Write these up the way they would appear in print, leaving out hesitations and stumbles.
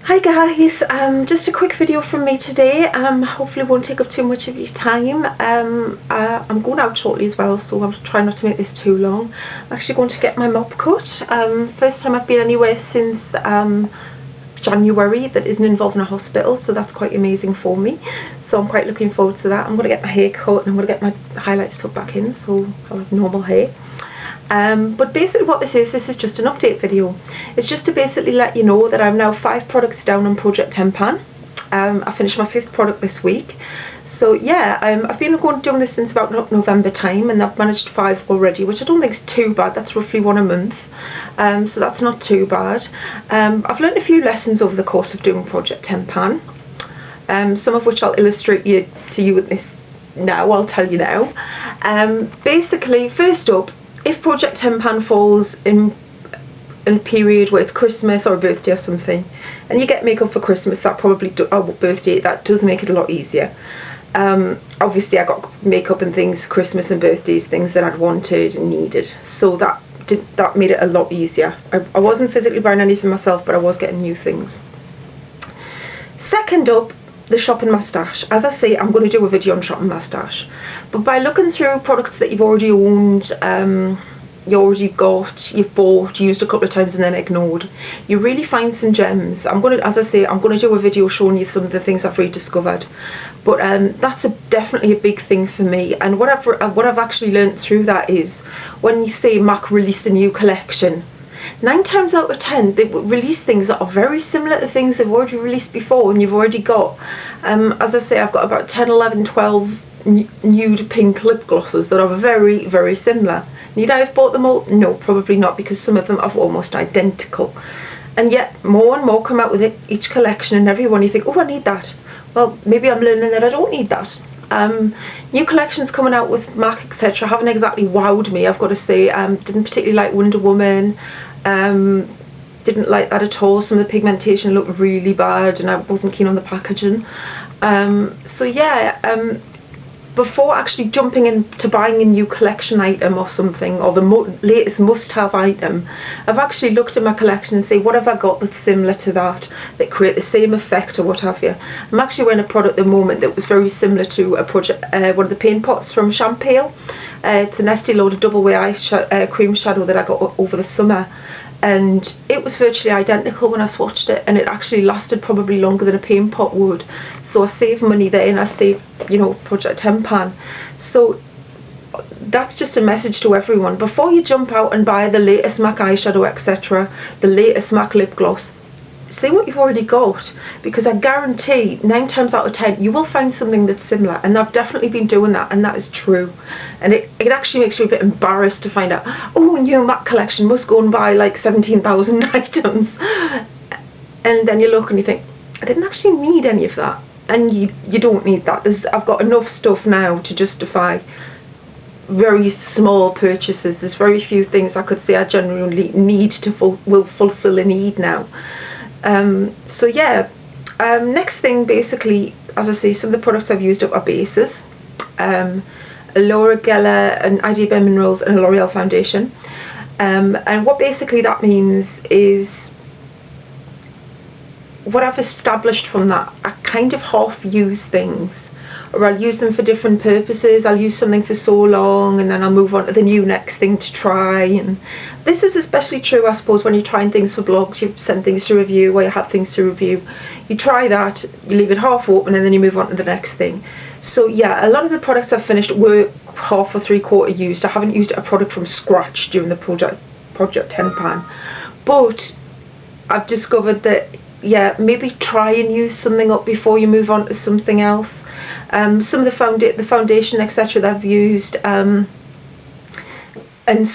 Hi guys, just a quick video from me today. Hopefully won't take up too much of your time. I'm going out shortly as well, so I'm trying not to make this too long. I'm actually going to get my mop cut. First time I've been anywhere since January that isn't involving a hospital, so that's quite amazing for me. So I'm quite looking forward to that. I'm going to get my hair cut and I'm going to get my highlights put back in, so I'll have normal hair. But basically what this is just an update video. It's just to basically let you know that I'm now 5 products down on Project 10 Pan. I finished my 5th product this week. So yeah, I've been doing this since about November time, and I've managed 5 already, which I don't think is too bad. That's roughly 1 a month. So that's not too bad. I've learned a few lessons over the course of doing Project 10 Pan. Some of which I'll illustrate to you with this now, I'll tell you now. Basically, first up, if Project 10 Pan falls in a period where it's Christmas or a birthday or something, and you get makeup for Christmas, that probably birthday, that does make it a lot easier. Obviously I got makeup and things, Christmas and birthdays, things that I'd wanted and needed, so that made it a lot easier. I wasn't physically buying anything myself, but I was getting new things. Second up, the shopping mustache. As I say, I'm going to do a video on shopping mustache, but by looking through products that you've already owned, you already got, you've bought, used a couple of times and then ignored, you really find some gems. As I say, I'm going to do a video showing you some of the things I've rediscovered, but that's definitely a big thing for me. And what I've actually learnt through that is, when you say MAC released a new collection, 9 times out of 10 they release things that are very similar to things they've already released before and you've already got. As I say, I've got about 10, 11, 12 nude pink lip glosses that are very, very similar. Need I have bought them all? No, probably not, because some of them are almost identical. And yet more and more come out with each collection, and every one you think, oh, I need that. Well, maybe I'm learning that I don't need that. New collections coming out with MAC, etc. haven't exactly wowed me, I've got to say. Didn't particularly like Wonder Woman. Didn't like that at all. Some of the pigmentation looked really bad and I wasn't keen on the packaging. So yeah, before actually jumping into buying a new collection item or something, or the latest must-have item, I've actually looked at my collection and say, what have I got that's similar to that create the same effect or what have you. I'm actually wearing a product at the moment that was very similar to one of the paint pots from Champale. It's an Estee Lauder double wear cream shadow that I got over the summer, and it was virtually identical when I swatched it, and it actually lasted probably longer than a paint pot would. So I saved money there, and I saved, you know, Project 10 Pan. So that's just a message to everyone. Before you jump out and buy the latest MAC eyeshadow, etc., the latest MAC lip gloss, see what you've already got, because I guarantee 9 times out of 10 you will find something that's similar, and I've definitely been doing that, and that is true. And it actually makes you a bit embarrassed to find out, oh, new MAC collection, must go and buy like 17,000 items, and then you look and you think, I didn't actually need any of that. And you don't need that. I've got enough stuff now to justify very small purchases. There's very few things I could say I genuinely need to will fulfill a need now. So yeah, next thing, basically, as I say, some of the products I've used up are bases. A Laura Geller, an ID Bare Minerals, and a L'Oreal foundation. And what basically that means is, what I've established from that, I kind of half use things, or I'll use them for different purposes. I'll use something for so long and then I'll move on to the next thing to try. And this is especially true, I suppose, when you're trying things for blogs. You send things to review, or you have things to review, you try that, you leave it half open, and then you move on to the next thing. So yeah, a lot of the products I've finished were half or 3/4 used. I haven't used a product from scratch during the Project 10 Pan, but I've discovered that, yeah, maybe try and use something up before you move on to something else. Some of the foundation, etc., that I've used, and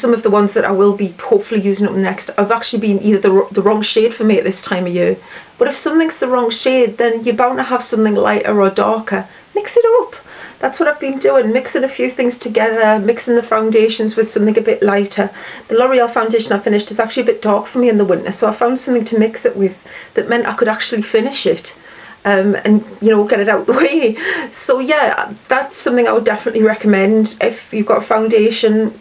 some of the ones that I will be hopefully using up next, have actually been either the wrong shade for me at this time of year. But if something's the wrong shade, then you're bound to have something lighter or darker. Mix it up. That's what I've been doing, mixing a few things together, mixing the foundations with something a bit lighter. The L'Oreal foundation I finished is actually a bit dark for me in the winter, so I found something to mix it with that meant I could actually finish it, and, you know, get it out the way. So yeah, that's something I would definitely recommend. If you've got a foundation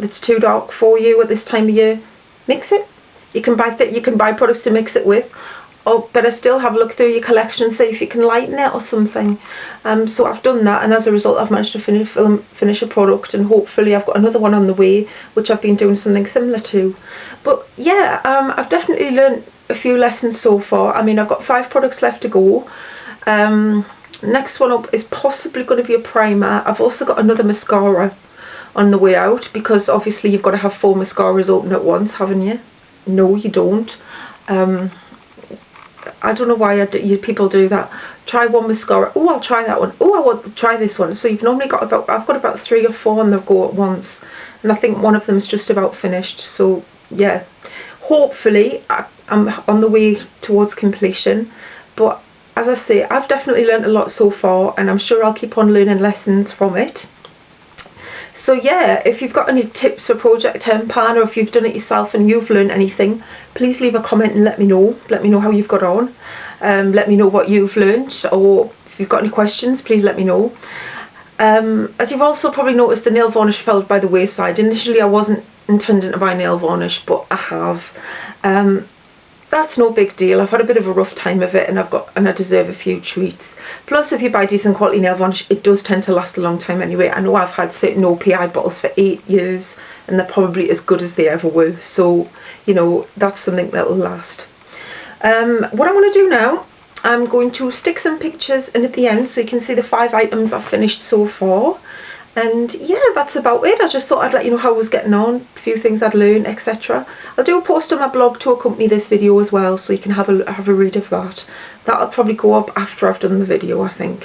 that's too dark for you at this time of year, mix it. You can buy products to mix it with. or better still, have a look through your collection and see if you can lighten it or something. So I've done that, and as a result I've managed to finish a product, and hopefully I've got another one on the way which I've been doing something similar to. But yeah, I've definitely learned a few lessons so far. I mean, I've got 5 products left to go. Next one up is possibly going to be a primer. I've also got another mascara on the way out, because obviously you've got to have 4 mascaras open at once, haven't you? No, you don't. I don't know why people do that. Try one mascara. Oh, I'll try that one. Oh, I want to try this one. So you've normally got about, I've got about 3 or 4 on the go at once, and I think one of them's just about finished. So yeah, hopefully I'm on the way towards completion. But as I say, I've definitely learned a lot so far, and I'm sure I'll keep on learning lessons from it. So yeah, if you've got any tips for Project Pan, or if you've done it yourself and you've learned anything, please leave a comment and let me know. Let me know how you've got on. Let me know what you've learned, or if you've got any questions, please let me know. As you've also probably noticed, the nail varnish fell by the wayside. Initially I wasn't intending to buy nail varnish, but I have. That's no big deal. I've had a bit of a rough time of it, and I deserve a few treats. Plus, if you buy decent quality nail varnish, it does tend to last a long time anyway. I know I've had certain OPI bottles for 8 years, and they're probably as good as they ever were. So, you know, that's something that will last. What I'm going to do now, I'm going to stick some pictures in at the end so you can see the 5 items I've finished so far. And yeah, that's about it. I just thought I'd let you know how I was getting on, a few things I'd learned, etc. I'll do a post on my blog to accompany this video as well, so you can have a read of that. That'll probably go up after I've done the video, I think.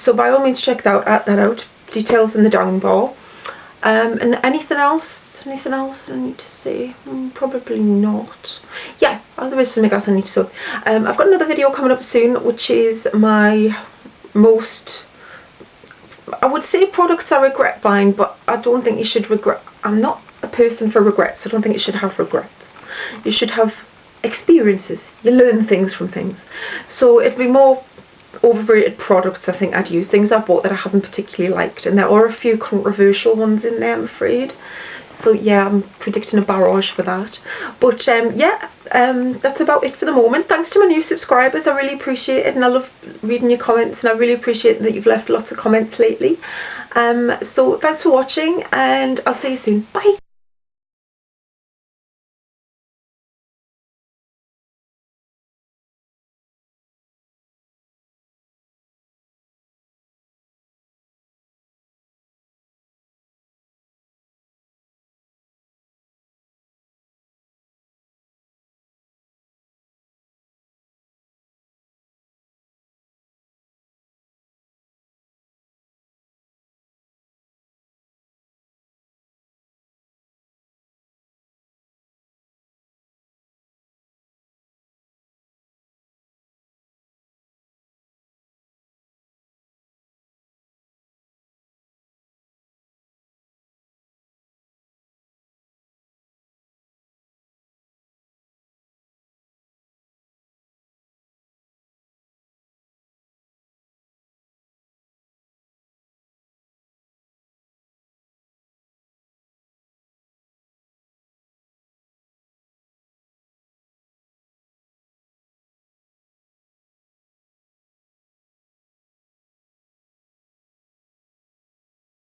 So by all means check that out. Details in the down bar. And anything else? Anything else I need to say? Probably not. Yeah, there is something else I need to say. I've got another video coming up soon, which is my most, I would say, products I regret buying, but I don't think you should regret. I'm not a person for regrets. I don't think you should have regrets. You should have experiences. You learn things from things. So it'd be more overrated products, I think I'd use. Things I bought that I haven't particularly liked, and there are a few controversial ones in there, I'm afraid. So yeah, I'm predicting a barrage for that. But yeah, that's about it for the moment. Thanks to my new subscribers, I really appreciate it, and I love reading your comments, and I really appreciate that you've left lots of comments lately. So thanks for watching, and I'll see you soon. Bye!